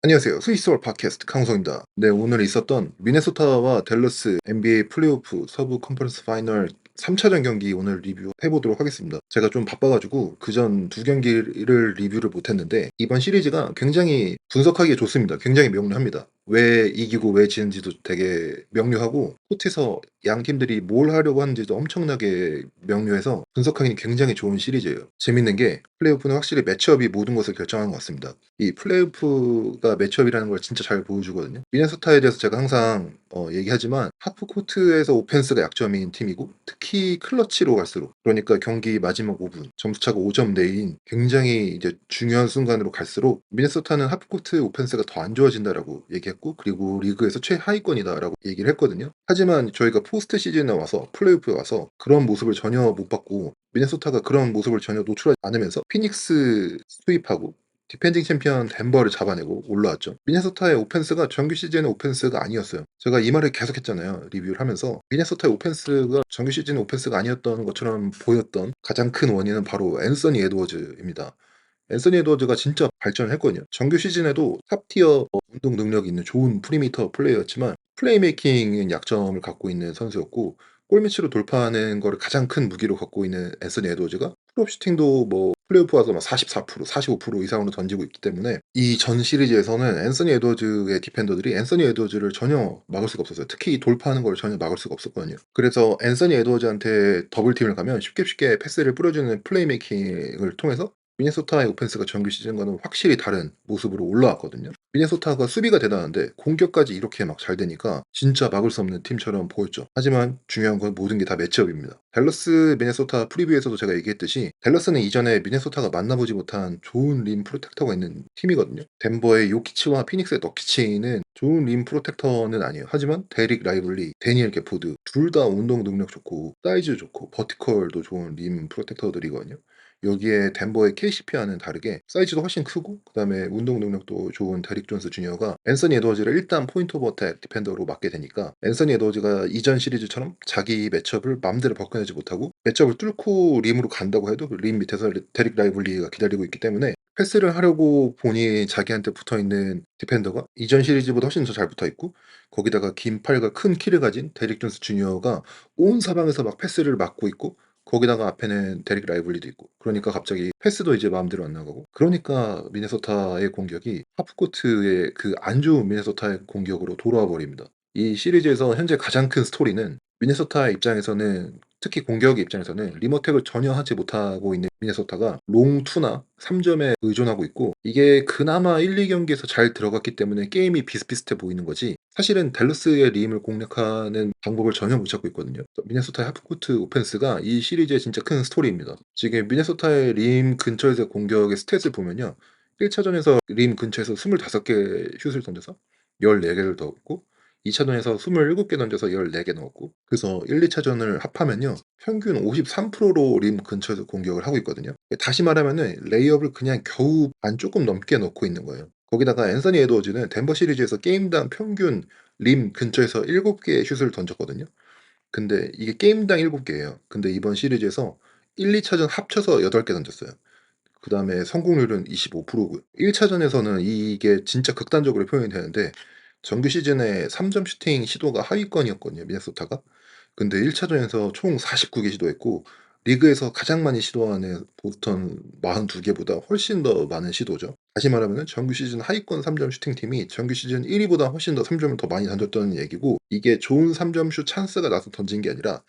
안녕하세요. 스위스월 팟캐스트 강성입니다. 네, 오늘 있었던 미네소타와 댈러스 NBA 플레이오프 서부 컨퍼런스 파이널 3차전 경기 오늘 리뷰해 보도록 하겠습니다. 제가 좀 바빠가지고 그전 두 경기를 리뷰를 못했는데 이번 시리즈가 굉장히 분석하기에 좋습니다. 굉장히 명료합니다. 왜 이기고 왜 지는지도 되게 명료하고 코트에서 양 팀들이 뭘 하려고 하는지도 엄청나게 명료해서 분석하기는 굉장히 좋은 시리즈예요. 재밌는 게 플레이오프는 확실히 매치업이 모든 것을 결정하는 것 같습니다. 이 플레이오프가 매치업이라는 걸 진짜 잘 보여주거든요. 미네소타에 대해서 제가 항상 얘기하지만 하프코트에서 오펜스가 약점인 팀이고 특히 클러치로 갈수록 그러니까 경기 마지막 5분 점수차가 5점 내인 굉장히 이제 중요한 순간으로 갈수록 미네소타는 하프코트 오펜스가 더 안 좋아진다라고 얘기했고 그리고 리그에서 최하위권이다라고 얘기를 했거든요. 하지만 저희가 포스트 시즌에 와서 플레이오프에 와서 그런 모습을 전혀 못 봤고 미네소타가 그런 모습을 전혀 노출하지 않으면서 피닉스 수입하고 디펜딩 챔피언 덴버를 잡아내고 올라왔죠. 미네소타의 오펜스가 정규 시즌의 오펜스가 아니었어요. 제가 이 말을 계속했잖아요. 리뷰를 하면서 미네소타의 오펜스가 정규 시즌의 오펜스가 아니었던 것처럼 보였던 가장 큰 원인은 바로 앤서니 에드워즈입니다. 앤서니 에드워즈가 진짜 발전을 했거든요. 정규 시즌에도 탑티어 운동 능력이 있는 좋은 프리미터 플레이였지만 플레이메이킹은 약점을 갖고 있는 선수였고 골밑으로 돌파하는 거를 가장 큰 무기로 갖고 있는 앤서니 에드워즈가 풀업 슈팅도 플레이오프 와서 막 44%, 45% 이상으로 던지고 있기 때문에 이 전 시리즈에서는 앤서니 에드워즈의 디펜더들이 앤서니 에드워즈를 전혀 막을 수가 없었어요. 특히 돌파하는 걸 전혀 막을 수가 없었거든요. 그래서 앤서니 에드워즈한테 더블팀을 가면 쉽게 쉽게 패스를 뿌려주는 플레이메이킹을 통해서 미네소타의 오펜스가 정규 시즌과는 확실히 다른 모습으로 올라왔거든요. 미네소타가 수비가 대단한데 공격까지 이렇게 막 잘 되니까 진짜 막을 수 없는 팀처럼 보였죠. 하지만 중요한 건 모든 게 다 매치업입니다. 댈러스 미네소타 프리뷰에서도 제가 얘기했듯이 댈러스는 이전에 미네소타가 만나보지 못한 좋은 림 프로텍터가 있는 팀이거든요. 덴버의 요키치와 피닉스의 너키치는 좋은 림 프로텍터는 아니에요. 하지만 데릭 라이블리, 데니엘 게포드 둘 다 운동 능력 좋고 사이즈 좋고 버티컬도 좋은 림 프로텍터들이거든요. 여기에 덴버의 KCP와는 다르게 사이즈도 훨씬 크고 그다음에 운동 능력도 좋은 데릭 존스 주니어가 앤서니 에드워즈를 일단 포인트 오브 어택 디펜더로 맡게 되니까 앤서니 에드워즈가 이전 시리즈처럼 자기 매첩을 맘대로 벗겨내지 못하고 매첩을 뚫고 림으로 간다고 해도 림 밑에서 데릭 라이블리가 기다리고 있기 때문에 패스를 하려고 보니 자기한테 붙어있는 디펜더가 이전 시리즈보다 훨씬 더 잘 붙어있고 거기다가 긴 팔과 큰 키를 가진 데릭 존스 주니어가 온 사방에서 막 패스를 막고 있고 거기다가 앞에는 데릭 라이블리도 있고 그러니까 갑자기 패스도 이제 마음대로 안 나가고 그러니까 미네소타의 공격이 하프코트의 그 안 좋은 미네소타의 공격으로 돌아와 버립니다. 이 시리즈에서 현재 가장 큰 스토리는 미네소타 입장에서는 특히 공격 입장에서는 리머텍을 전혀 하지 못하고 있는 미네소타가 롱2나 3점에 의존하고 있고 이게 그나마 1, 2경기에서 잘 들어갔기 때문에 게임이 비슷비슷해 보이는 거지 사실은 댈러스의 림을 공략하는 방법을 전혀 못 찾고 있거든요. 미네소타의 하프코트 오펜스가 이 시리즈의 진짜 큰 스토리입니다. 지금 미네소타의 림 근처에서 공격의 스탯을 보면요. 1차전에서 림 근처에서 25개 슛을 던져서 14개를 넣었고 2차전에서 27개 던져서 14개 넣었고 그래서 1, 2차전을 합하면요. 평균 53%로 림 근처에서 공격을 하고 있거든요. 다시 말하면은 레이업을 그냥 겨우 반 조금 넘게 넣고 있는 거예요. 거기다가 앤서니 에드워즈는 덴버 시리즈에서 게임당 평균 림 근처에서 7개의 슛을 던졌거든요. 근데 이게 게임당 7개예요. 근데 이번 시리즈에서 1, 2차전 합쳐서 8개 던졌어요. 그다음에 성공률은 25%고요. 1차전에서는 이게 진짜 극단적으로 표현이 되는데 정규 시즌에 3점 슈팅 시도가 하위권이었거든요, 미네소타가. 근데 1차전에서 총 49개 시도했고 리그에서 가장 많이 시도하는 보스턴 42개보다 훨씬 더 많은 시도죠. 다시 말하면 정규 시즌 하위권 3점 슈팅팀이 정규 시즌 1위보다 훨씬 더 3점을 더 많이 던졌다는 얘기고 이게 좋은 3점 슛 찬스가 나서 던진 게 아니라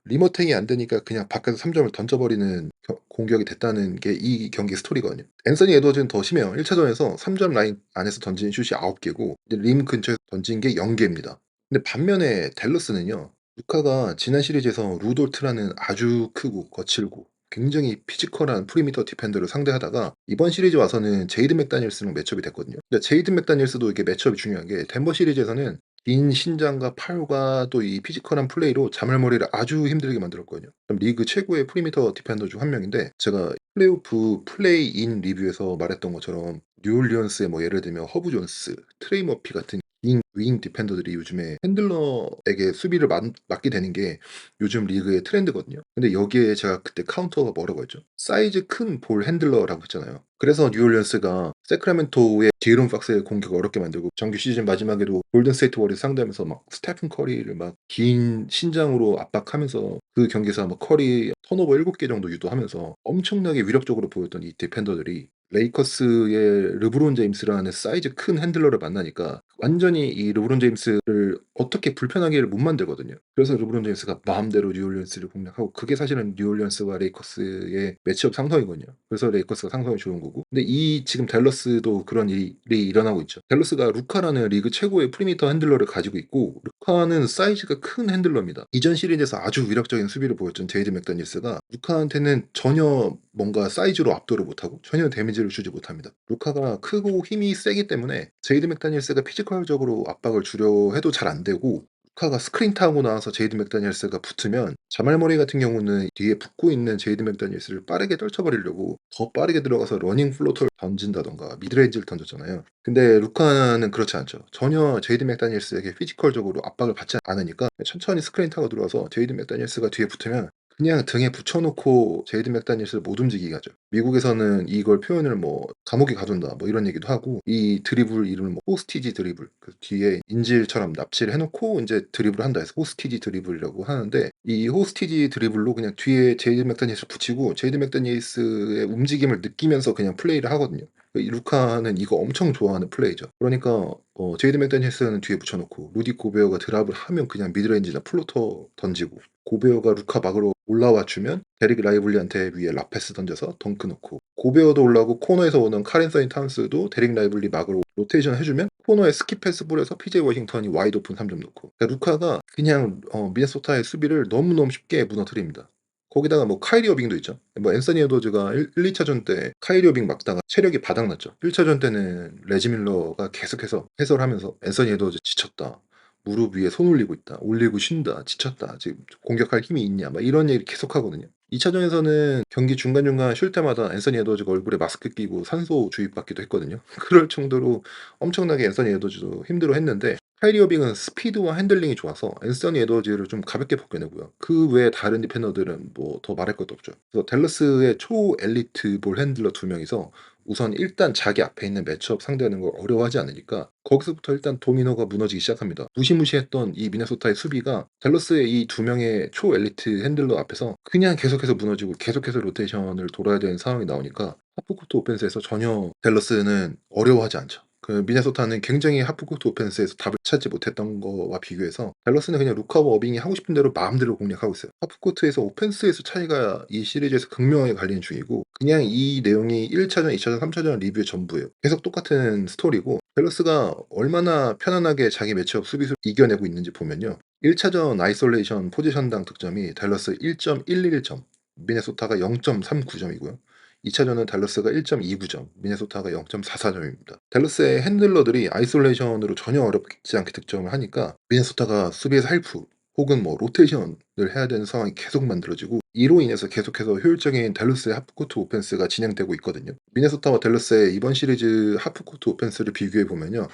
리머탱이 안 되니까 그냥 밖에서 3점을 던져버리는 공격이 됐다는 게 이 경기 스토리거든요. 앤서니 에드워즈는 더 심해요. 1차전에서 3점 라인 안에서 던진 슛이 9개고 림 근처에서 던진 게 0개입니다. 근데 반면에 댈러스는요. 루카가 지난 시리즈에서 루돌트라는 아주 크고 거칠고 굉장히 피지컬한 프리미터 디펜더를 상대하다가 이번 시리즈 와서는 제이든 맥다니엘스랑 매첩이 됐거든요. 근데 제이든 맥다니엘스도 이게 매첩이 중요한 게 덴버 시리즈에서는 긴 신장과 팔과 또 이 피지컬한 플레이로 자말머리를 아주 힘들게 만들었거든요. 리그 최고의 프리미터 디펜더 중 한 명인데 제가 플레이오프 플레이인 리뷰에서 말했던 것처럼 뉴올리언스의 예를 들면 허브 존스, 트레이 머피 같은 윙 디펜더들이 요즘에 핸들러에게 수비를 맡게 되는 게 요즘 리그의 트렌드거든요. 근데 여기에 제가 그때 카운터가 뭐라고 했죠? 사이즈 큰 볼 핸들러라고 했잖아요. 그래서 뉴올리언스가 세크라멘토의 디에론 팍스의 공격을 어렵게 만들고 정규 시즌 마지막에도 골든 스테이트 워리어스 상대하면서 막 스테픈 커리를 막 긴 신장으로 압박하면서 그 경기에서 막 커리 턴오버 7개 정도 유도하면서 엄청나게 위력적으로 보였던 이 디펜더들이 레이커스의 르브론 제임스라는 사이즈 큰 핸들러를 만나니까 완전히 이 르브론 제임스를 어떻게 불편하게를 못 만들거든요. 그래서 르브론 제임스가 마음대로 뉴올리언스를 공략하고 그게 사실은 뉴올리언스와 레이커스의 매치업 상성이거든요. 그래서 레이커스가 상성이 좋은 거고. 근데 이 지금 댈러스도 그런 일이 일어나고 있죠. 댈러스가 루카라는 리그 최고의 프리미터 핸들러를 가지고 있고 루카는 사이즈가 큰 핸들러입니다. 이전 시리즈에서 아주 위력적인 수비를 보였던 제이드 맥다니엘스가 루카한테는 전혀 뭔가 사이즈로 압도를 못하고 전혀 데미지를 주지 못합니다. 루카가 크고 힘이 세기 때문에 제이드 맥다니엘스가 피지컬적으로 압박을 주려 해도 잘 안 되고 루카가 스크린 타고 나와서 제이드 맥다니엘스가 붙으면 자말 머리 같은 경우는 뒤에 붙고 있는 제이드 맥다니엘스를 빠르게 떨쳐버리려고 더 빠르게 들어가서 러닝 플로터를 던진다던가 미드레인지를 던졌잖아요. 근데 루카는 그렇지 않죠. 전혀 제이드 맥다니엘스에게 피지컬적으로 압박을 받지 않으니까 천천히 스크린 타고 들어와서 제이드 맥다니엘스가 뒤에 붙으면 그냥 등에 붙여놓고 제이드 맥다니엘스를 못 움직이게 하죠. 미국에서는 이걸 표현을 뭐 감옥에 가둔다 뭐 이런 얘기도 하고 이 드리블 이름을 뭐 호스티지 드리블 그 뒤에 인질처럼 납치를 해놓고 이제 드리블을 한다 해서 호스티지 드리블이라고 하는데 이 호스티지 드리블로 그냥 뒤에 제이드 맥다니엘스를 붙이고 제이드 맥다니엘스의 움직임을 느끼면서 그냥 플레이를 하거든요. 이 루카는 이거 엄청 좋아하는 플레이죠. 그러니까 제이드 맥다니엘스는 뒤에 붙여놓고 루디 고베어가 드랍을 하면 그냥 미드레인지나 플로터 던지고 고베어가 루카 막으로 올라와 주면 데릭 라이블리한테 위에 라페스 던져서 덩크 넣고 고베어도 올라오고 코너에서 오는 카렌서인 타운스도 데릭 라이블리 막으로 로테이션 해주면 코너에 스킵 패스 뿌려서 PJ 워싱턴이 와이드 오픈 3점 넣고 그러니까 루카가 그냥 미네소타의 수비를 너무너무 쉽게 무너뜨립니다. 거기다가 뭐 카이리 어빙도 있죠. 뭐 앤서니 에드워즈가 1, 2차전 때 카이리 어빙 막다가 체력이 바닥났죠. 1차전 때는 레지 밀러가 계속해서 해설하면서 앤서니 에드워즈 지쳤다. 무릎 위에 손 올리고 있다. 올리고 쉰다. 지쳤다. 지금 공격할 힘이 있냐. 막 이런 얘기 계속 하거든요. 2차전에서는 경기 중간중간 쉴 때마다 앤서니 에드워즈가 얼굴에 마스크 끼고 산소 주입받기도 했거든요. 그럴 정도로 엄청나게 앤서니 에드워즈도 힘들어 했는데 카이리 어빙은 스피드와 핸들링이 좋아서 앤서니 에드워즈를 좀 가볍게 벗겨내고요. 그 외에 다른 디펜더들은 뭐 더 말할 것도 없죠. 그래서 댈러스의 초 엘리트 볼 핸들러 두 명이서 우선 일단 자기 앞에 있는 매치업 상대하는 걸 어려워하지 않으니까 거기서부터 일단 도미노가 무너지기 시작합니다. 무시무시했던 이 미네소타의 수비가 댈러스의 이 두 명의 초 엘리트 핸들러 앞에서 그냥 계속해서 무너지고 계속해서 로테이션을 돌아야 되는 상황이 나오니까 하프코트 오펜스에서 전혀 댈러스는 어려워하지 않죠. 그 미네소타는 굉장히 하프코트 오펜스에서 답을 찾지 못했던 거와 비교해서 댈러스는 그냥 루카와 어빙이 하고 싶은 대로 마음대로 공략하고 있어요. 하프코트에서 오펜스에서 차이가 이 시리즈에서 극명하게 갈리는 중이고 그냥 이 내용이 1차전, 2차전, 3차전 리뷰의 전부예요. 계속 똑같은 스토리고 댈러스가 얼마나 편안하게 자기 매치업 수비수 이겨내고 있는지 보면요. 1차전 아이솔레이션 포지션당 득점이 댈러스 1.111점, 미네소타가 0.39점이고요. 2차전은 댈러스가 1.29점, 미네소타가 0.44점입니다. 댈러스의 핸들러들이 아이솔레이션으로 전혀 어렵지 않게 득점을 하니까 미네소타가 수비에서 헬프 혹은 뭐 로테이션을 해야 되는 상황이 계속 만들어지고 이로 인해서 계속해서 효율적인 댈러스의 하프코트 오펜스가 진행되고 있거든요. 미네소타와 댈러스의 이번 시리즈 하프코트 오펜스를 비교해 보면요.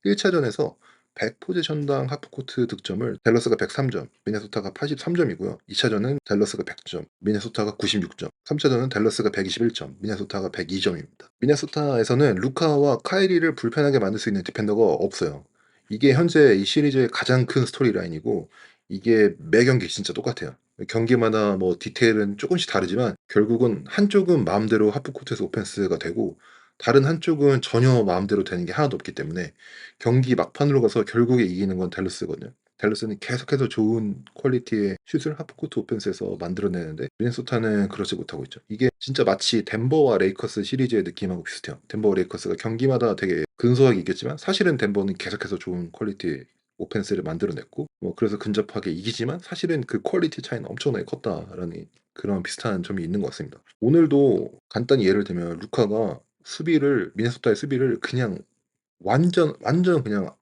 1차전에서 100포지션당 하프코트 득점을 댈러스가 103점, 미네소타가 83점이고요. 2차전은 댈러스가 100점, 미네소타가 96점, 3차전은 댈러스가 121점, 미네소타가 102점입니다. 미네소타에서는 루카와 카이리를 불편하게 만들 수 있는 디펜더가 없어요. 이게 현재 이 시리즈의 가장 큰 스토리라인이고 이게 매 경기 진짜 똑같아요. 경기마다 뭐 디테일은 조금씩 다르지만 결국은 한쪽은 마음대로 하프코트에서 오펜스가 되고 다른 한쪽은 전혀 마음대로 되는 게 하나도 없기 때문에 경기 막판으로 가서 결국에 이기는 건 댈러스거든요. 댈러스는 계속해서 좋은 퀄리티의 슛을 하프코트 오펜스에서 만들어내는데 미네소타는 그렇지 못하고 있죠. 이게 진짜 마치 덴버와 레이커스 시리즈의 느낌하고 비슷해요. 덴버와 레이커스가 경기마다 되게 근소하게 이겼지만 사실은 덴버는 계속해서 좋은 퀄리티의 오펜스를 만들어냈고 뭐 그래서 근접하게 이기지만 사실은 그 퀄리티 차이는 엄청나게 컸다라는 그런 비슷한 점이 있는 것 같습니다. 오늘도 간단히 예를 들면 루카가 수비를 미네소타의 수비를 그냥 완전 그냥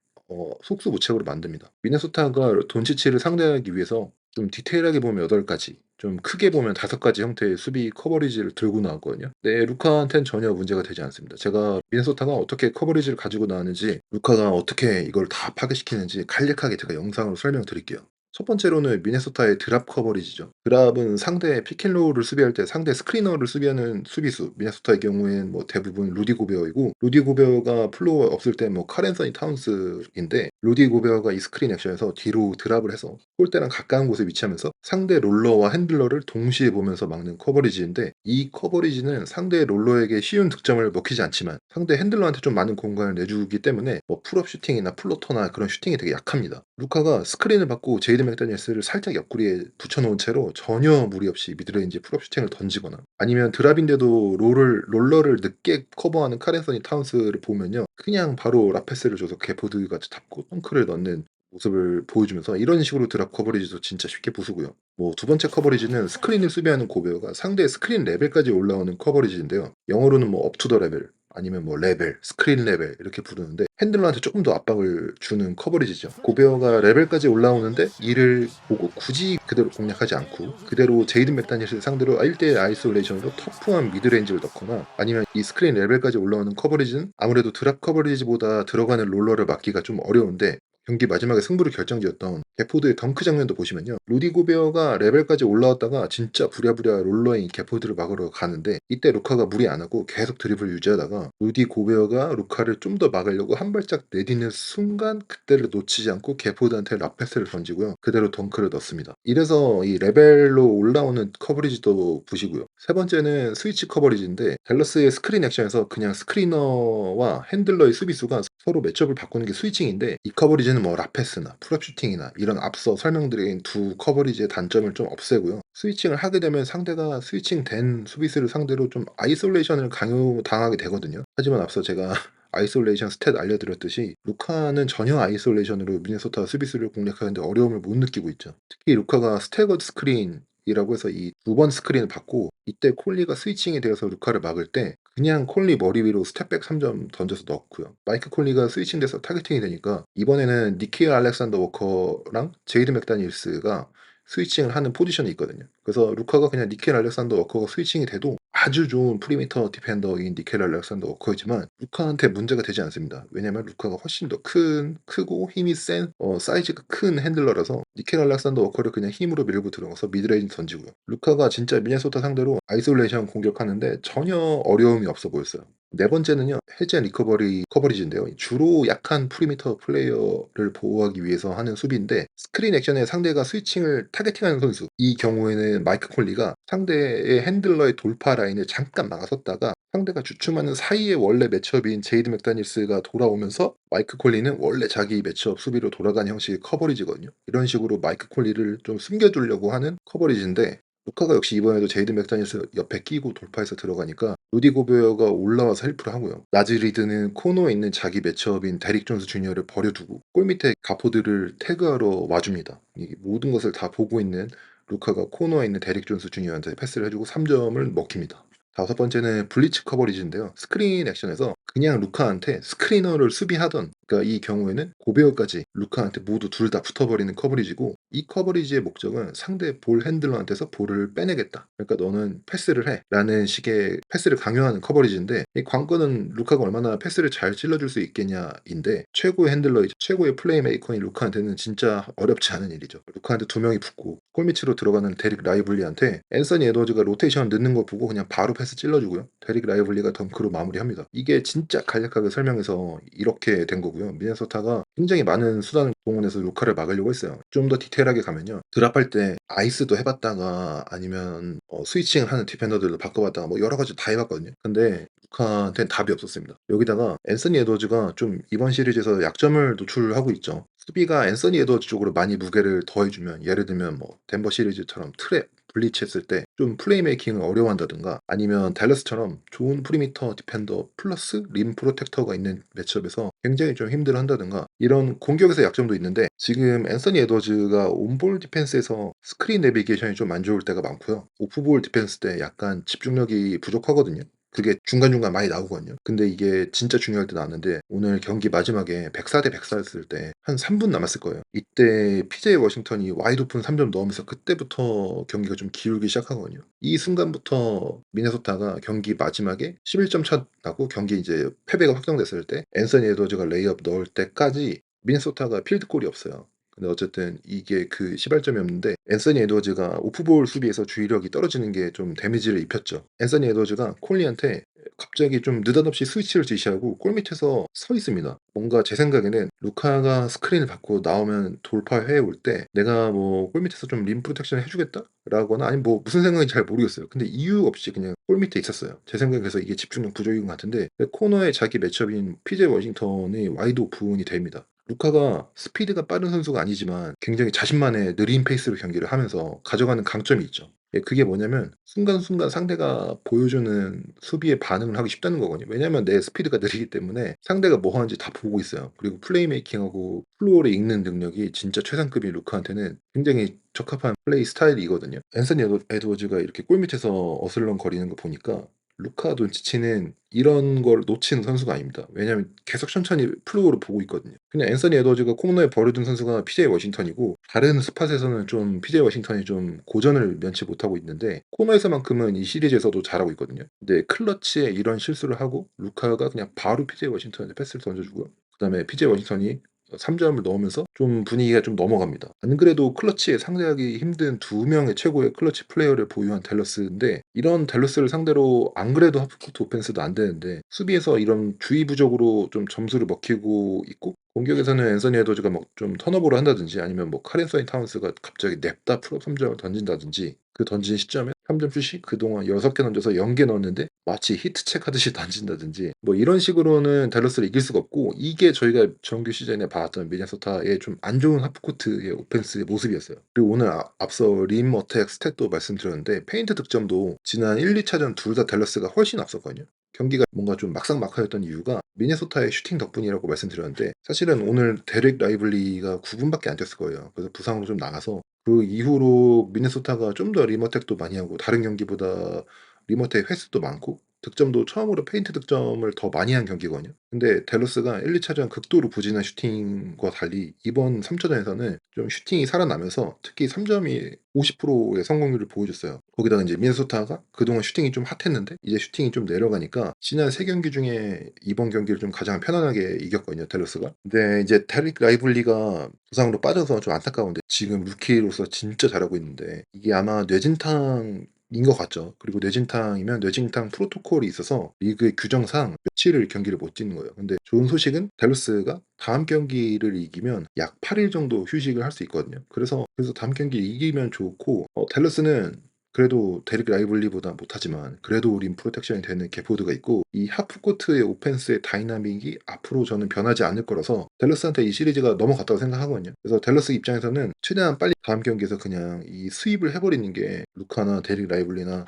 속수무책으로 만듭니다. 미네소타가 돈치치를 상대하기 위해서 좀 디테일하게 보면 8 가지, 좀 크게 보면 5 가지 형태의 수비 커버리지를 들고 나왔거든요. 네, 루카한테는 전혀 문제가 되지 않습니다. 제가 미네소타가 어떻게 커버리지를 가지고 나왔는지, 루카가 어떻게 이걸 다 파괴시키는지 간략하게 제가 영상으로 설명드릴게요. 첫 번째로는 미네소타의 드랍 커버리지죠. 드랍은 상대 피켄롤을 수비할 때 상대 스크리너를 수비하는 수비수, 미네소타의 경우에는 뭐 대부분 루디 고베어이고, 루디 고베어가 플로어 없을 때 뭐 카렌서니 타운스인데, 루디 고베어가 이 스크린 액션에서 뒤로 드랍을 해서 골대랑 가까운 곳에 위치하면서 상대 롤러와 핸들러를 동시에 보면서 막는 커버리지인데, 이 커버리지는 상대 롤러에게 쉬운 득점을 먹히지 않지만 상대 핸들러한테 좀 많은 공간을 내주기 때문에 뭐 풀업 슈팅이나 플로터나 그런 슈팅이 되게 약합니다. 루카가 스크린을 받고 제이드 맥다니엘스를 살짝 옆구리에 붙여놓은 채로 전혀 무리 없이 미드레인지 풀업 슈팅을 던지거나, 아니면 드랍인데도 롤러를 늦게 커버하는 카렌서니 타운스를 보면요, 그냥 바로 라페스를 줘서 개포드같이 잡고 덩크를 넣는 모습을 보여주면서 이런 식으로 드랍 커버리지도 진짜 쉽게 부수고요. 뭐 두 번째 커버리지는 스크린을 수비하는 고베어가 상대 스크린 레벨까지 올라오는 커버리지인데요. 영어로는 뭐 업투 더 레벨, 아니면 뭐 레벨, 스크린 레벨 이렇게 부르는데, 핸들러한테 조금 더 압박을 주는 커버리지죠. 고베어가 레벨까지 올라오는데 이를 보고 굳이 그대로 공략하지 않고 그대로 제이든 맥다니엘을 상대로 1대1 아이솔레이션으로 터프한 미드레인지를 넣거나, 아니면 이 스크린 레벨까지 올라오는 커버리지는 아무래도 드랍 커버리지보다 들어가는 롤러를 막기가 좀 어려운데, 경기 마지막에 승부를 결정지었던 개포드의 덩크 장면도 보시면요, 루디 고베어가 레벨까지 올라왔다가 진짜 부랴부랴 롤러인 개포드를 막으러 가는데, 이때 루카가 무리 안 하고 계속 드리블 유지하다가 루디 고베어가 루카를 좀 더 막으려고 한 발짝 내딛는 순간 그때를 놓치지 않고 개포드한테 라페스를 던지고요, 그대로 덩크를 넣습니다. 이래서 이 레벨로 올라오는 커버리지도 보시고요. 세 번째는 스위치 커버리지인데, 댈러스의 스크린 액션에서 그냥 스크리너와 핸들러의 수비수가 서로 매치업을 바꾸는 게 스위칭인데, 이 커버리지는 뭐 라페스나 풀업 슈팅이나 이런 앞서 설명드린 두 커버리지의 단점을 좀 없애고요. 스위칭을 하게 되면 상대가 스위칭된 수비수를 상대로 좀 아이솔레이션을 강요당하게 되거든요. 하지만 앞서 제가 아이솔레이션 스탯 알려드렸듯이 루카는 전혀 아이솔레이션으로 미네소타 수비수를 공략하는데 어려움을 못 느끼고 있죠. 특히 루카가 스태거드 스크린이라고 해서 이 두 번 스크린을 받고, 이때 콜리가 스위칭이 되어서 루카를 막을 때 그냥 콜리 머리 위로 스텝백 3점 던져서 넣고요. 마이크 콜리가 스위칭돼서 타겟팅이 되니까 이번에는 니키 알렉산더 워커랑 제이드 맥다니엘스가 스위칭을 하는 포지션이 있거든요. 그래서 루카가 그냥 니켈 알렉산더 워커가 스위칭이 돼도 아주 좋은 프리미터 디펜더인 니켈 알렉산더 워커이지만 루카한테 문제가 되지 않습니다. 왜냐면 루카가 훨씬 더 크고 힘이 센, 사이즈가 큰 핸들러라서 니켈 알렉산더 워커를 그냥 힘으로 밀고 들어가서 미드레인지 던지고요. 루카가 진짜 미네소타 상대로 아이솔레이션 공격하는데 전혀 어려움이 없어 보였어요. 네 번째는요, 해제 리커버리 커버리지인데요. 주로 약한 프리미터 플레이어를 보호하기 위해서 하는 수비인데, 스크린 액션에 상대가 스위칭을 타겟팅하는 선수, 이 경우에는 마이크 콜리가 상대의 핸들러의 돌파 라인을 잠깐 막아섰다가 상대가 주춤하는 사이에 원래 매치업인 제이드 맥다니엘스가 돌아오면서 마이크 콜리는 원래 자기 매치업 수비로 돌아가는 형식의 커버리지거든요. 이런 식으로 마이크 콜리를 좀 숨겨주려고 하는 커버리지인데, 루카가 역시 이번에도 제이드 맥다니엘스 옆에 끼고 돌파해서 들어가니까 루디 고베어가 올라와서 헬프를 하고요. 나즈리드는 코너에 있는 자기 매치업인 데릭 존스 주니어를 버려두고 골 밑에 가포드를 태그하러 와줍니다. 이 모든 것을 다 보고 있는 루카가 코너에 있는 데릭 존스 주니어한테 패스를 해주고 3점을 먹힙니다. 다섯 번째는 블리츠 커버리지인데요. 스크린 액션에서 그냥 루카한테 스크리너를 수비하던, 그러니까 이 경우에는 고베어까지 루카한테 모두 둘 다 붙어버리는 커버리지고, 이 커버리지의 목적은 상대 볼 핸들러한테서 볼을 빼내겠다, 그러니까 너는 패스를 해 라는 식의 패스를 강요하는 커버리지인데, 이 관건은 루카가 얼마나 패스를 잘 찔러줄 수 있겠냐인데, 최고의 핸들러이자 최고의 플레이메이커인 루카한테는 진짜 어렵지 않은 일이죠. 루카한테 두 명이 붙고 골밑으로 들어가는 데릭 라이블리한테 앤서니 에드워즈가 로테이션 넣는 거 보고 그냥 바로 패스 찔러주고요, 데릭 라이블리가 덩크로 마무리합니다. 이게 진짜 간략하게 설명해서 이렇게 된 거고요. 미네소타가 굉장히 많은 수단을 동원해서 루카를 막으려고 했어요. 좀 더 디테일하게 가면요, 드랍할 때 아이스도 해봤다가 아니면 스위칭 하는 디펜더들도 바꿔봤다가 뭐 여러 가지 다 해봤거든요. 근데 루카한테는 답이 없었습니다. 여기다가 앤서니 에드워즈가 좀 이번 시리즈에서 약점을 노출하고 있죠. 수비가 앤서니 에드워즈 쪽으로 많이 무게를 더해주면, 예를 들면 뭐 덴버 시리즈처럼 트랩 블리치 했을 때 좀 플레이메이킹을 어려워한다든가, 아니면 댈러스처럼 좋은 프리미터 디펜더 플러스 림 프로텍터가 있는 매치업에서 굉장히 좀 힘들어한다든가, 이런 공격에서 약점도 있는데, 지금 앤서니 에드워즈가 온볼 디펜스에서 스크린 내비게이션이 좀 안 좋을 때가 많고요. 오프볼 디펜스 때 약간 집중력이 부족하거든요. 그게 중간중간 많이 나오거든요. 근데 이게 진짜 중요할 때 나왔는데 오늘 경기 마지막에 104대 104였을 때 한 3분 남았을 거예요. 이때 PJ 워싱턴이 와이드 오픈 3점 넣으면서 그때부터 경기가 좀 기울기 시작하거든요. 이 순간부터 미네소타가 경기 마지막에 11점 차 나고 경기 이제 패배가 확정됐을 때 앤서니 에드워즈가 레이업 넣을 때까지 미네소타가 필드골이 없어요. 근데 어쨌든 이게 그 시발점이었는데 앤서니 에드워즈가 오프볼 수비에서 주의력이 떨어지는 게 좀 데미지를 입혔죠. 앤서니 에드워즈가 콜리한테 갑자기 좀 느닷없이 스위치를 지시하고 골밑에서 서 있습니다. 뭔가 제 생각에는 루카가 스크린을 받고 나오면 돌파해 올 때 내가 뭐 골밑에서 좀 림 프로텍션을 해주겠다라거나 아니면 뭐 무슨 생각인지 잘 모르겠어요. 근데 이유 없이 그냥 골밑에 있었어요. 제 생각에 그래서 이게 집중력 부족인 것 같은데 코너에 자기 매첩인 PJ 워싱턴이 와이드 오픈이 됩니다. 루카가 스피드가 빠른 선수가 아니지만 굉장히 자신만의 느린 페이스로 경기를 하면서 가져가는 강점이 있죠. 예, 그게 뭐냐면 순간순간 상대가 보여주는 수비에 반응을 하기 쉽다는 거거든요. 왜냐면 내 스피드가 느리기 때문에 상대가 뭐 하는지 다 보고 있어요. 그리고 플레이메이킹하고 플로어를 읽는 능력이 진짜 최상급인 루카한테는 굉장히 적합한 플레이 스타일이거든요. 앤서니 에드워즈가 이렇게 골밑에서 어슬렁거리는 거 보니까 루카 돈치치는 이런 걸 놓치는 선수가 아닙니다. 왜냐하면 계속 천천히 플로우를 보고 있거든요. 그냥 앤서니 에드워즈가 코너에 버려둔 선수가 PJ 워싱턴이고 다른 스팟에서는 좀 PJ 워싱턴이 좀 고전을 면치 못하고 있는데 코너에서만큼은 이 시리즈에서도 잘하고 있거든요. 근데 클러치에 이런 실수를 하고 루카가 그냥 바로 PJ 워싱턴한테 패스를 던져주고요. 그다음에 PJ 워싱턴이 3점을 넣으면서 좀 분위기가 좀 넘어갑니다. 안 그래도 클러치에 상대하기 힘든 두 명의 최고의 클러치 플레이어를 보유한 댈러스인데 이런 댈러스를 상대로 안 그래도 하프코트 오펜스도 안 되는데 수비에서 이런 주의 부족으로 좀 점수를 먹히고 있고 공격에서는 앤서니 에드워즈가 뭐 좀 턴오버를 한다든지 아니면 뭐 카렌서인 타운스가 갑자기 냅다 풀업 3점을 던진다든지 그 던진 시점에 3점 슛이 그동안 6개 던져서 0개 넣었는데 마치 히트책 하듯이 던진다든지 뭐 이런 식으로는 댈러스를 이길 수가 없고 이게 저희가 정규 시즌에 봤던 미네소타의 좀 안 좋은 하프코트의 오펜스의 모습이었어요. 그리고 오늘 앞서 림 어택 스탯도 말씀드렸는데 페인트 득점도 지난 1, 2차전 둘 다 댈러스가 훨씬 앞섰거든요. 경기가 뭔가 좀 막상막하였던 이유가 미네소타의 슈팅 덕분이라고 말씀드렸는데 사실은 오늘 데릭 라이블리가 9분밖에 안 뛰었을 거예요. 그래서 부상으로 좀 나가서 그 이후로 미네소타가 좀 더 리머텍도 많이 하고 다른 경기보다 리머텍 횟수도 많고 득점도 처음으로 페인트 득점을 더 많이 한 경기거든요. 근데 댈러스가 1, 2차전 극도로 부진한 슈팅과 달리 이번 3차전에서는 좀 슈팅이 살아나면서 특히 3점이 50%의 성공률을 보여줬어요. 거기다가 이제 미네소타가 그동안 슈팅이 좀 핫했는데 이제 슈팅이 좀 내려가니까 지난 3경기 중에 이번 경기를 좀 가장 편안하게 이겼거든요, 댈러스가. 근데 이제 데릭 라이블리가 부상으로 빠져서 좀 안타까운데 지금 루키로서 진짜 잘하고 있는데 이게 아마 뇌진탕 인 것 같죠. 그리고 뇌진탕이면 뇌진탕 프로토콜이 있어서 리그의 규정상 며칠을 경기를 못 뛰는 거예요. 근데 좋은 소식은 댈러스가 다음 경기를 이기면 약 8일 정도 휴식을 할 수 있거든요. 그래서 다음 경기 이기면 좋고 댈러스는 그래도 데릭 라이블리보다 못하지만 그래도 림 프로텍션이 되는 게포드가 있고 이 하프코트의 오펜스의 다이나믹이 앞으로 저는 변하지 않을 거라서 댈러스한테 이 시리즈가 넘어갔다고 생각하거든요. 그래서 댈러스 입장에서는 최대한 빨리 다음 경기에서 그냥 이 스윕을 해버리는 게 루카나 데릭 라이블리나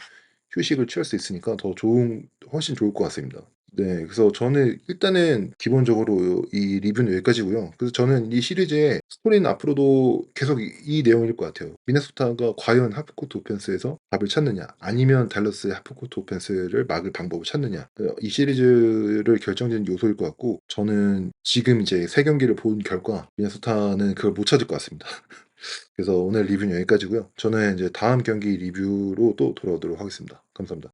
휴식을 취할 수 있으니까 훨씬 좋을 것 같습니다. 네, 그래서 저는 일단은 기본적으로 이 리뷰는 여기까지고요. 그래서 저는 이 시리즈의 스토리는 앞으로도 계속 이 내용일 것 같아요. 미네소타가 과연 하프코트 오펜스에서 답을 찾느냐, 아니면 달러스의 하프코트 오펜스를 막을 방법을 찾느냐. 이 시리즈를 결정짓는 요소일 것 같고, 저는 지금 이제 세 경기를 본 결과 미네소타는 그걸 못 찾을 것 같습니다. 그래서 오늘 리뷰는 여기까지고요. 저는 이제 다음 경기 리뷰로 또 돌아오도록 하겠습니다. 감사합니다.